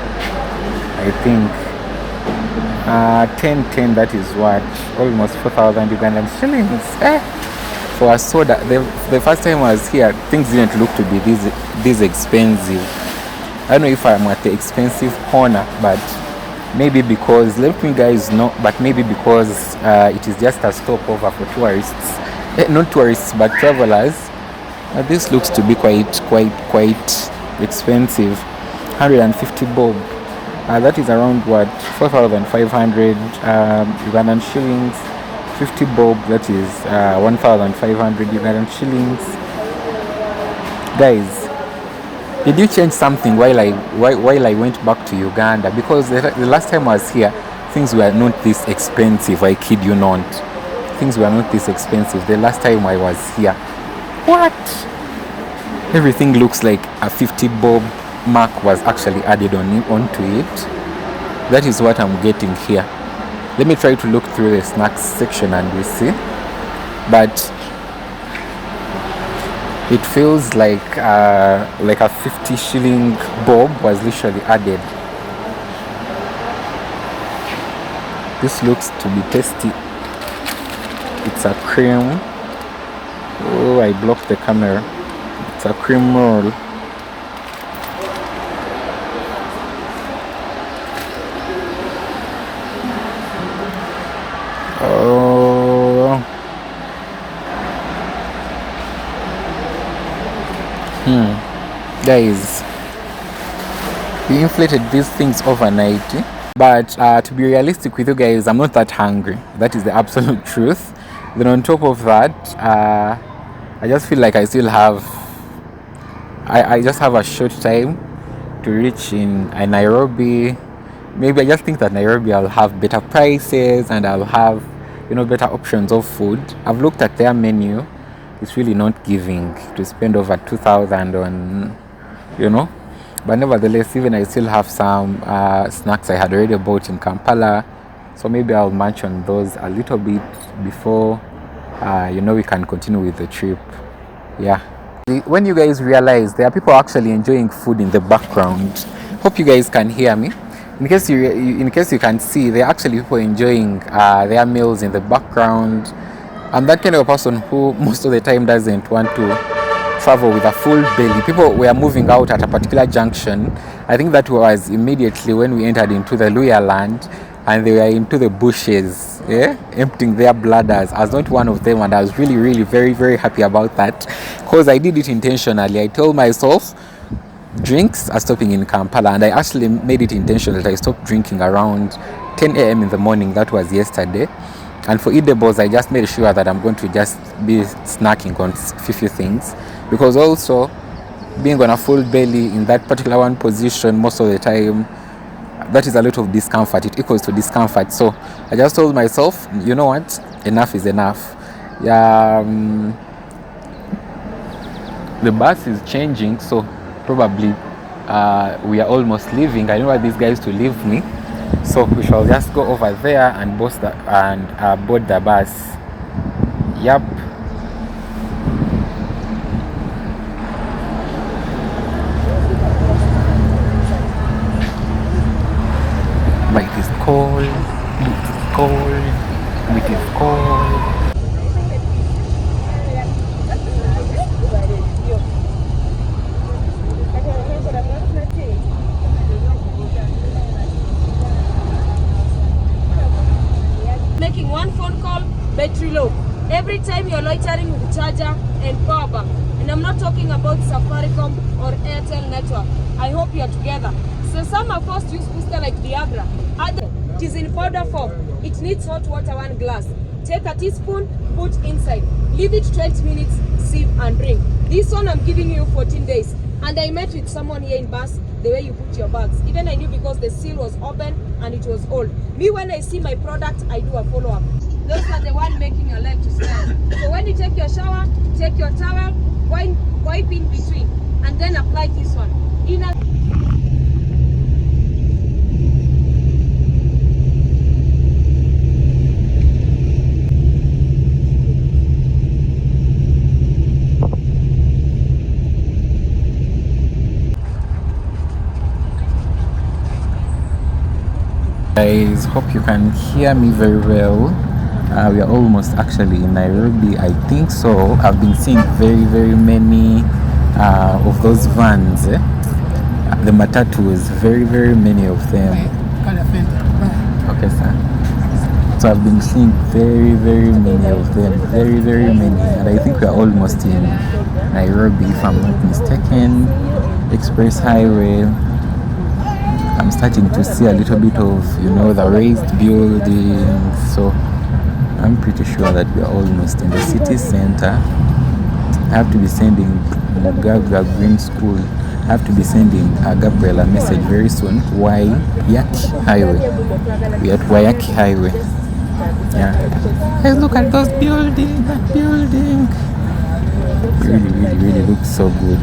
I think 10, that is what, almost 4,000 Ugandan shillings. For a soda, the first time I was here, things didn't look to be this expensive. I don't know if I'm at the expensive corner, but maybe because, let me guys know, but maybe because it is just a stopover for tourists, not tourists but travelers. This looks to be quite expensive. 150 bob. That is around what, 4,500 Ugandan shillings. 50 bob, that is 1,500 Ugandan shillings. Guys, did you change something while I went back to Uganda? Because the last time I was here, things were not this expensive. I kid you not. Things were not this expensive the last time I was here. What? Everything looks like a 50 bob mark was actually added onto it. That is what I'm getting here. Let me try to look through the snacks section and we see. But It feels like a 50 shilling bob was literally added. This looks to be tasty. It's a cream. Oh, I blocked the camera. It's a cream roll. Oh. Guys, we inflated these things overnight. But to be realistic with you guys, I'm not that hungry. That is the absolute truth. Then on top of that, I just feel like I still have, I just have a short time to reach in Nairobi. Maybe I just think that Nairobi I'll have better prices and I'll have, better options of food. I've looked at their menu. It's really not giving to spend over 2,000 on, But nevertheless, even I still have some snacks I had already bought in Kampala. So maybe I'll munch on those a little bit before, we can continue with the trip. Yeah. When you guys realize there are people actually enjoying food in the background, hope you guys can hear me. In case you can see, there are actually people enjoying their meals in the background. I'm that kind of person who most of the time doesn't want to travel with a full belly. People were moving out at a particular junction. I think that was immediately when we entered into the Luya land, and they were into the bushes, emptying their bladders. I was not one of them, and I was really, really very, very happy about that, because I did it intentionally. I told myself drinks are stopping in Kampala, and I actually made it intentional that I stopped drinking around 10 a.m. in the morning. That was yesterday. And for eatables, I just made sure that I'm going to just be snacking on a few things, because also being on a full belly in that particular one position most of the time, that is a lot of discomfort. It equals to discomfort. So I just told myself, you know what, enough is enough. The bus is changing, so probably we are almost leaving. I don't want these guys to leave me, so we shall just go over there and board the bus. Yep. But it is cold. It is cold. It is cold. Making one phone call, battery low. Every time you're loitering with the charger and power bank. And I'm not talking about Safaricom or Airtel network. I hope you're together. So some are forced to use booster like Viagra. It is in powder form. It needs hot water, 1 glass. Take a teaspoon, put inside. Leave it 20 minutes, sieve and drink. This one I'm giving you 14 days. And I met with someone here in bus, the way you put your bags. Even I knew because the seal was open and it was old. Me, when I see my product, I do a follow-up. Those are the one making your leg to smell. So when you take your shower, take your towel, wipe in between, and then apply this one. Guys, hope you can hear me very well. We are almost actually in Nairobi, I think so. I've been seeing very, very many of those vans, the matatus, very, very many of them. Okay, sir. So I've been seeing very, very many of them, very, very many, and I think we are almost in Nairobi, if I'm not mistaken. Express Highway. I'm starting to see a little bit of, the raised buildings. So I'm pretty sure that we are almost in the city center. I have to be sending Mugaga Green School. I have to be sending Gabriel a message very soon. Wayaki Highway. We are at Wayaki Highway. Yeah. Hey, look at those buildings. That building. Really, really, really looks so good.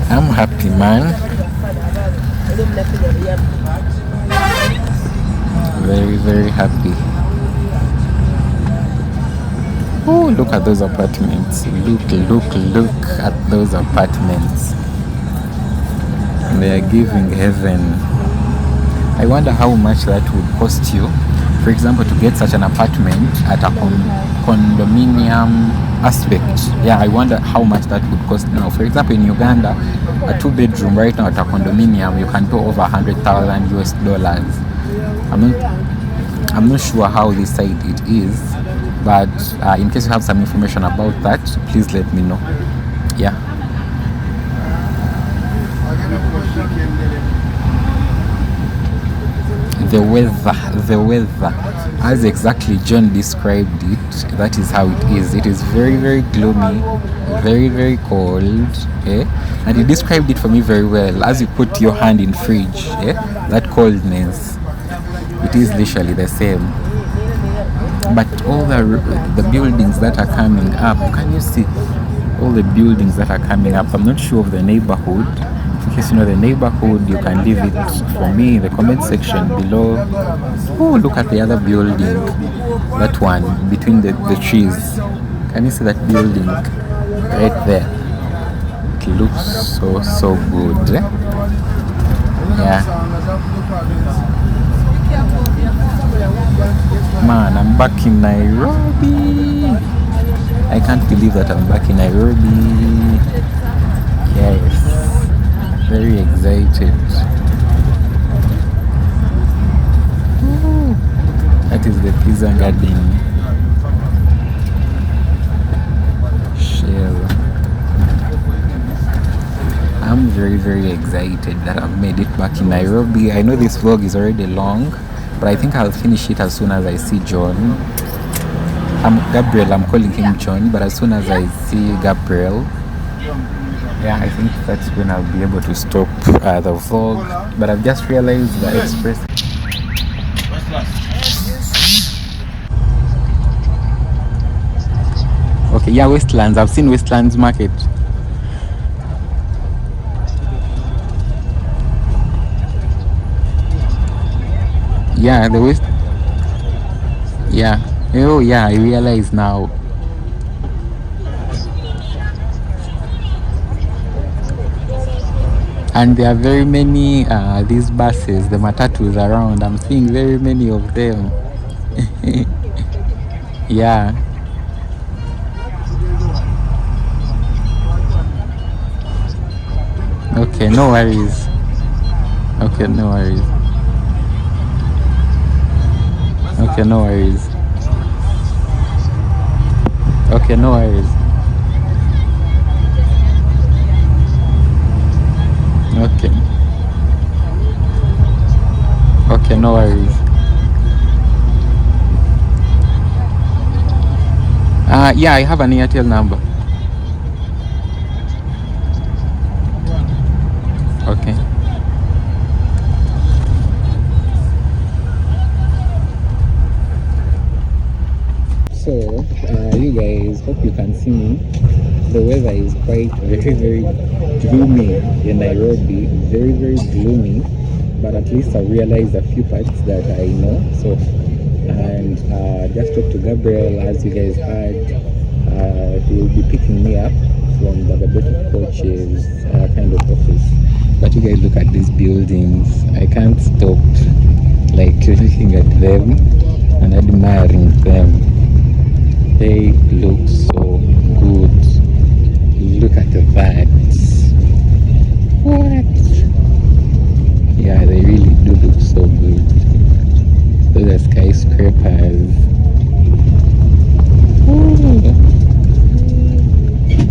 I'm happy, man. Very, very happy. Oh, look at those apartments. Look at those apartments. They are giving heaven. I wonder how much that would cost you. For example, to get such an apartment at a condominium aspect. Yeah, I wonder how much that would cost now. For example, in Uganda, a 2-bedroom right now at a condominium, you can pay over 100,000 US dollars. I'm not sure how this side it is, but in case you have some information about that, please let me know. Yeah. The weather, as exactly John described it, that is how it is. It is very, very gloomy, very, very cold, and he described it for me very well. As you put your hand in fridge, that coldness, it is literally the same. But all the buildings that are coming up, can you see all the buildings that are coming up? I'm not sure of the neighborhood. In case you know the neighborhood, you can leave it for me in the comment section below. Oh, look at the other building, that one between the trees. Can you see that building right there? It looks so good. Yeah. Man, I'm back in Nairobi. I can't believe that I'm back in Nairobi. Yes. Very excited. Ooh, that is the pizza garden. Shell. I'm very, very excited that I've made it back in Nairobi. I know this vlog is already long, but I think I'll finish it as soon as I see John. I'm Gabriel, I'm calling him John, but as soon as I see Gabriel, yeah, I think that's when I'll be able to stop the vlog. But I've just realized the express. Okay, yeah, Westlands. I've seen Westlands Market. Yeah, the West. Yeah. Oh, yeah, I realize now. And there are very many these buses, the matatus around. I'm seeing very many of them. Yeah. Okay, no worries. Okay, no worries. Okay, no worries. Okay, no worries. Okay. Okay, no worries. Yeah, I have an Airtel number. Okay. So, you guys, hope you can see me. The weather is quite very, very gloomy in Nairobi. Very, very gloomy. But at least I realized a few parts that I know. So, and just talked to Gabriel, as you guys heard. He will be picking me up from the robotic coaches kind of office. But you guys look at these buildings. I can't stop like looking at them and admiring them. They look so good. Look at that. What? Yeah, they really do look so good. Those are skyscrapers. Ooh.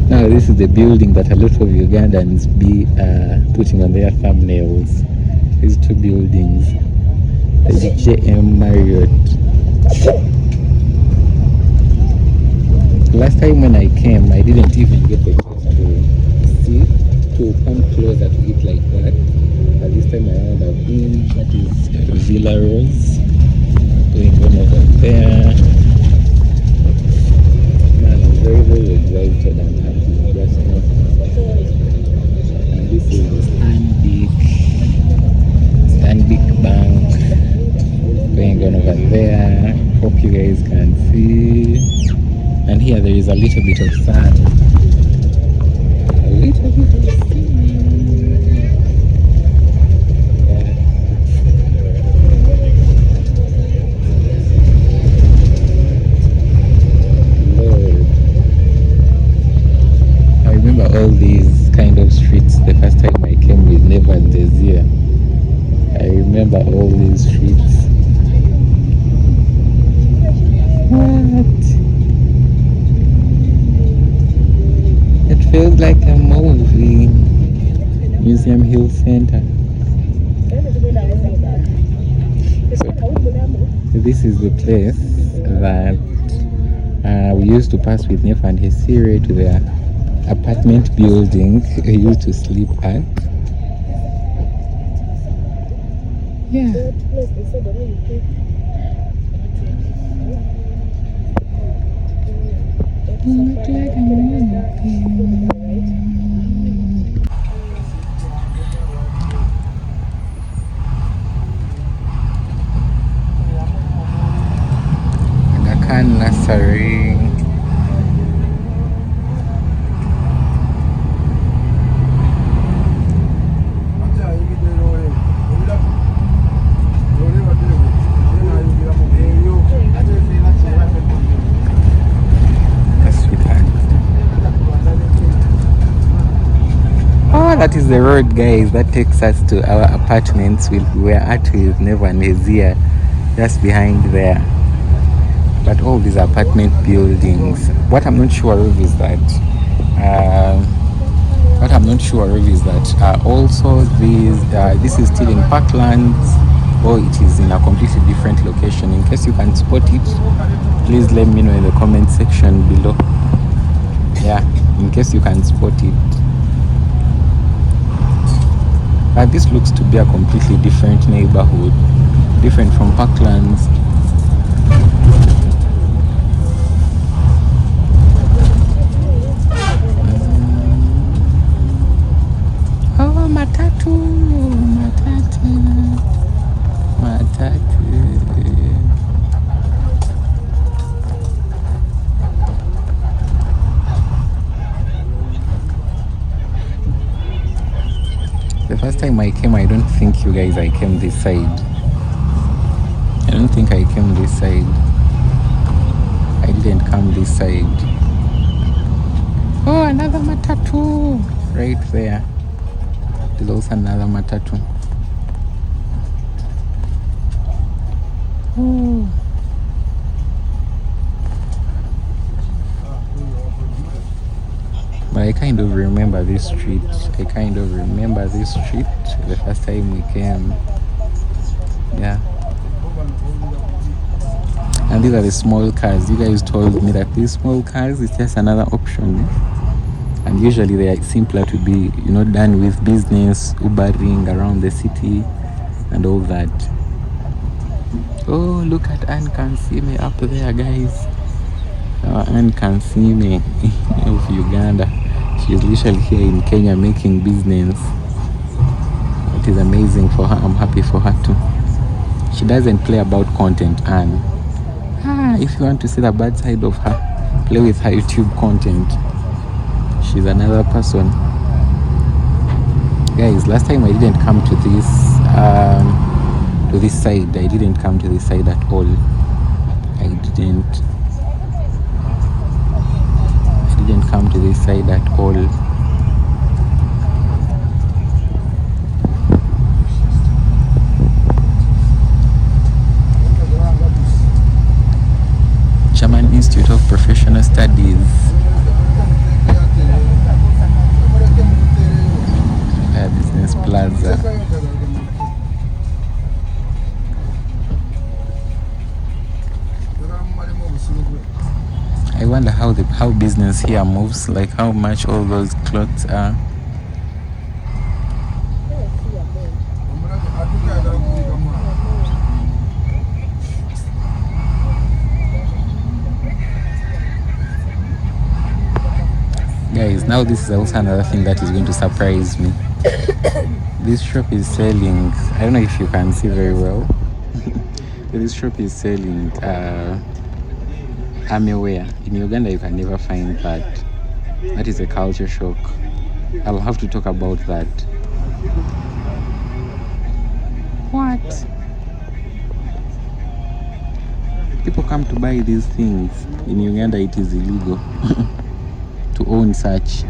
Now this is the building that a lot of Ugandans be putting on their thumbnails. These two buildings. The JM Marriott. Last time when I came, I didn't even get the chance to come closer to it like that. But this time around I've been. That is Villa Rose. Going on over there. Man, I'm very, very excited and happy just now. And this is the Scenic Bank. Going on over there. Hope you guys can see. And here there is a little bit of sand. A little bit of sea. Yeah. Lord. I remember all these kind of streets the first time I came with Neva and Desir. I remember all these streets. What? It feels like a movie. Museum Hill Center. So, this is the place that we used to pass with Nef and his Siri to their apartment building he used to sleep at. Yeah. Look like a movie. Nakan Nursery. Oh, that is the road, guys, that takes us to our apartments. We were at with Neva and Hezia, just behind there. But all these apartment buildings, what I'm not sure of is that also this is still in Parklands, or it is in a completely different location. In case you can spot it, please let me know in the comment section below. Yeah, in case you can spot it. But this looks to be a completely different neighborhood, different from Parklands. Oh, matatu. The first time I came, I don't think you guys, I came this side. I don't think I came this side. I didn't come this side. Oh, another matatu right there. There's also another matatu. Oh. But I kind of remember this street. The first time we came. Yeah. And these are the small cars. You guys told me that these small cars is just another option. And usually they are simpler to be, done with business, Ubering around the city and all that. Oh, look at Anne Kansime up there, guys. Anne Kansime of Uganda. She's literally here in Kenya making business. It is amazing for her. I'm happy for her too. She doesn't play about content, and if you want to see the bad side of her, play with her YouTube content. She's another person. Guys, last time I didn't come to this side. I didn't come to this side at all. I didn't come to this side at all. German Institute of Professional Studies. Business Plaza. I wonder how business here moves, like how much all those clothes are. Guys, now this is also another thing that is going to surprise me. This shop is selling, I don't know if you can see very well. This shop is selling I'm aware. In Uganda, you can never find that. That is a culture shock. I'll have to talk about that. What? People come to buy these things. In Uganda, it is illegal to own such.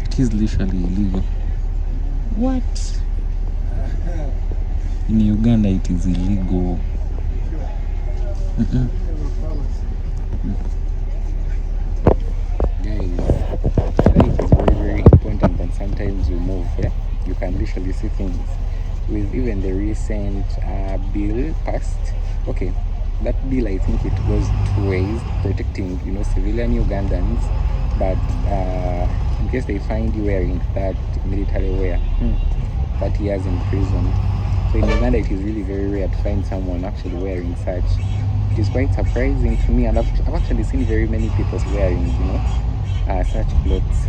It is literally illegal. What? In Uganda, it is illegal. Guys, life is very, very important, and sometimes you move. Yeah? You can literally see things. With even the recent bill passed, okay, that bill, I think it goes two ways, protecting, civilian Ugandans, but in case they find you wearing that military wear, 30 years in prison. So in Uganda, it is really very rare to find someone actually wearing such. It is quite surprising to me, and I've actually seen very many people wearing, such clothes.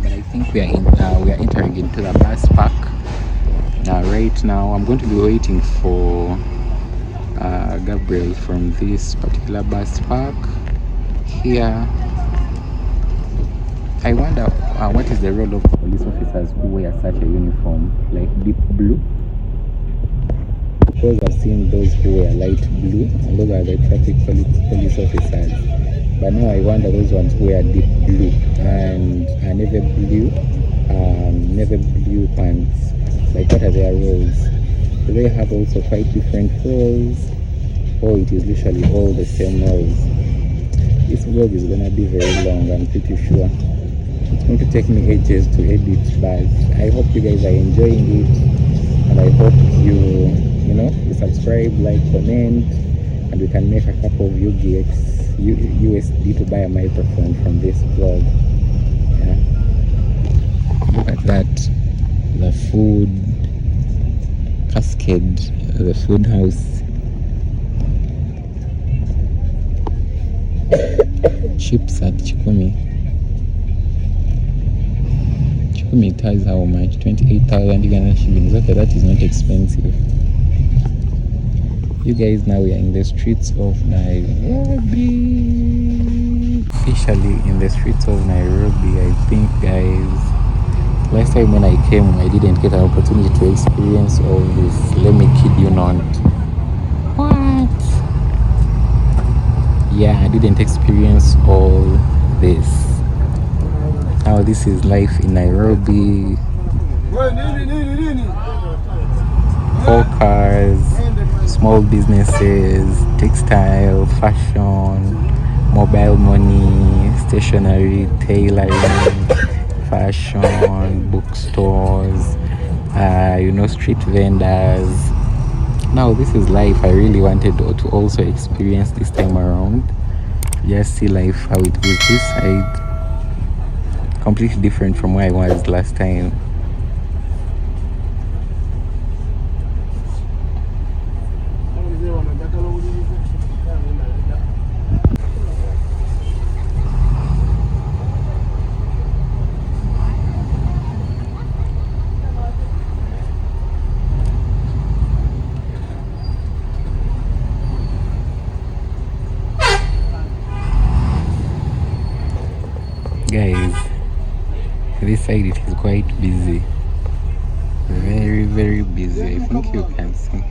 But I think we are entering into the bus park. Right now, I'm going to be waiting for Gabriel from this particular bus park here. I wonder what is the role of police officers who wear such a uniform, like deep blue. Because I've seen those who wear light blue, and those are the traffic police officers. But now I wonder those ones who wear deep blue and navy blue pants. Like, what are their roles? Do they have also quite different roles, or it is literally all the same roles? This vlog is gonna be very long, I'm pretty sure. It's going to take me ages to edit, but I hope you guys are enjoying it, and I hope you subscribe, like, comment, and we can make a couple of USD to buy a microphone from this vlog. Yeah. Look at that. The food cascade, the food house. Chips at Chikumi. Chikumi ties how much? 28,000 Ugandan shillings. Okay, that is not expensive. You guys, now we are in the streets of Nairobi. Officially in the streets of Nairobi, I think, guys. Last time when I came, I didn't get an opportunity to experience all this. Let me kid you not. What? Yeah, I didn't experience all this. Now this is life in Nairobi. Hawkers, small businesses, textile, fashion, mobile money, stationery, tailoring, fashion, bookstores, street vendors. Now this is life I really wanted to also experience this time around. Just see life how it is this side. Completely different from where I was last time. Guys, this side it is quite busy, very, very busy. I think you can see,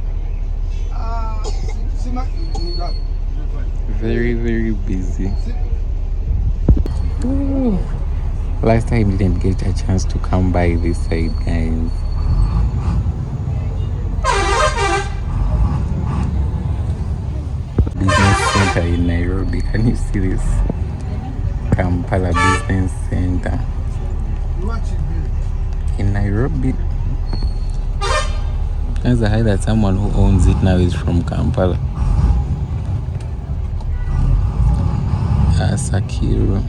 very, very busy. Ooh. Last time I didn't get a chance to come by this side, guys. Business center in Nairobi, can you see this? Kampala Business Center in Nairobi. There's a high that someone who owns it now is from Kampala. Sakiro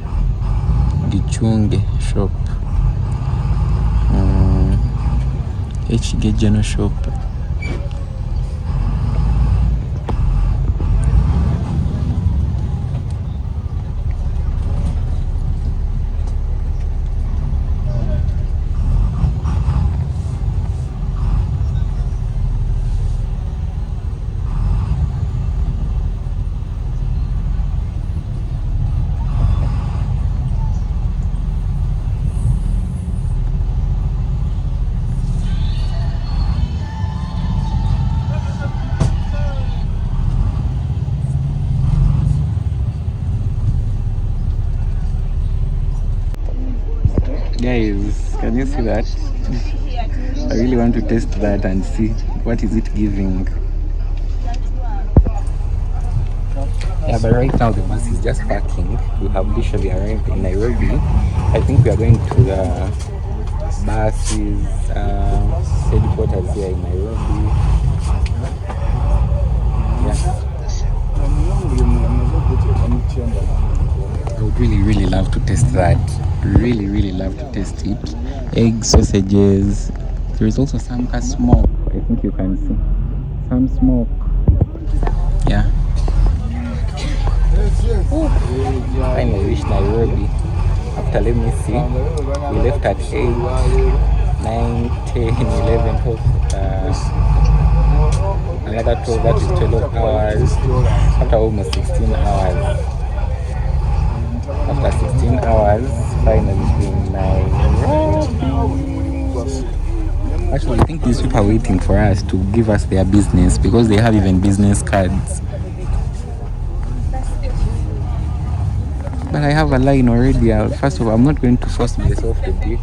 Gichunge shop, HG General shop. Guys, can you see that? I really want to taste that and see what is it giving. Yeah, but right now the bus is just parking. We have literally arrived in Nairobi. I think we are going to the buses headquarters here in Nairobi. Yeah. I would really love to taste that. Really love to taste it. Egg sausages. There is also some smoke. I think you can see some smoke. Yeah. Finally reached Nairobi. After, let me see, we left at 8, 9, 10, 11, 12, another 12, that is 12 hours. After almost 16 hours. After 16 hours, finally in Nairobi. Actually, I think these people are waiting for us to give us their business because they have even business cards. But I have a line already. First of all, I'm not going to force myself to do it.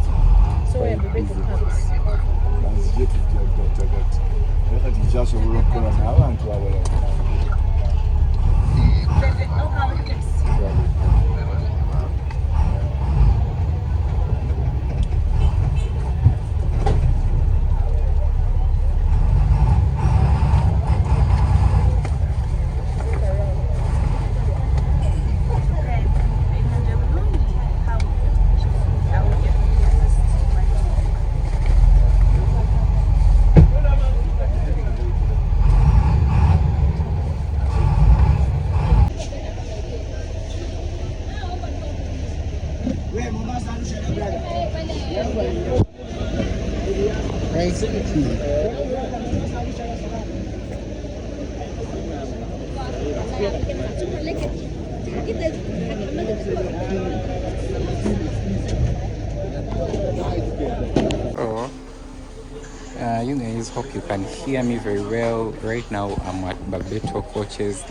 You guys, hope you can hear me very well. Right now I'm at Barbeto Coaches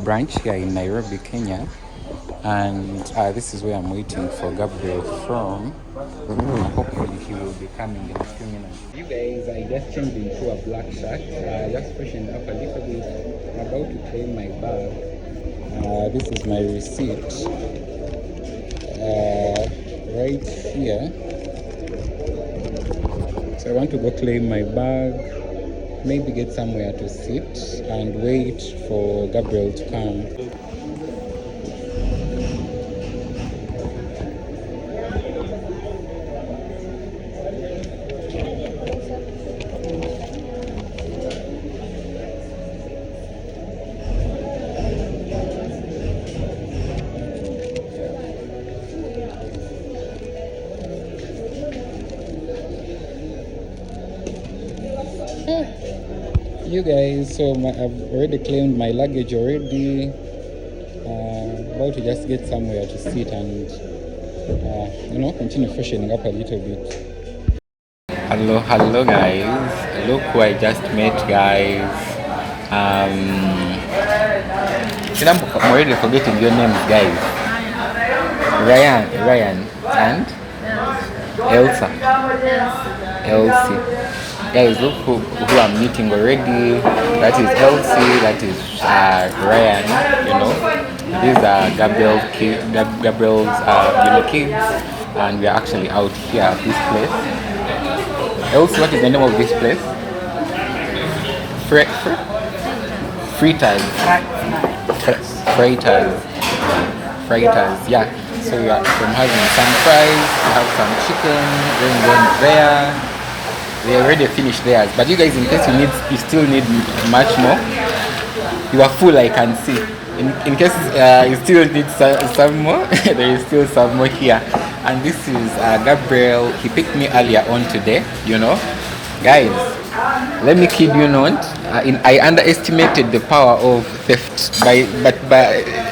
branch here in Nairobi, Kenya, and this is where I'm waiting for Gabriel from. Hopefully he will be coming in a few minutes. You guys, I just changed into a black shirt. Just freshened up a little bit. I'm about to claim my bag. This is my receipt right here. So I want to go claim my bag, maybe get somewhere to sit and wait for Gabriel to come. You guys, so I've already claimed my luggage already. About to just get somewhere to sit and continue freshening up a little bit. Hello guys, look who I just met, guys. I'm already forgetting your names, guys. Ryan and Elsie. Guys, look who I'm meeting already. That is Elsie, that is Ryan, These are Gabriel's kids, and we are actually out here at this place. Elsie, what is the name of this place? Fritters, yeah. So we are from having some fries, we have some chicken, going there. They already finished theirs, but you guys, in case you still need much more, you are full, I can see. In case you still need some more, there is still some more here. And this is Gabriel. He picked me earlier on today, Guys, let me kid you not, I underestimated the power of theft, but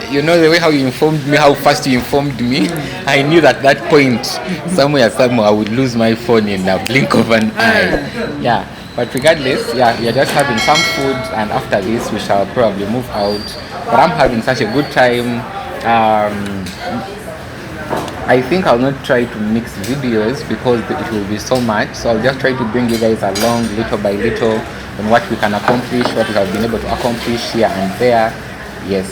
the way how you informed me, how fast you informed me, I knew that point, somewhere I would lose my phone in a blink of an eye. Yeah, but regardless, we are just having some food, and after this we shall probably move out. But I'm having such a good time. I think I'll not try to mix videos because it will be so much. So I'll just try to bring you guys along little by little on what we can accomplish, what we have been able to accomplish here and there. Yes.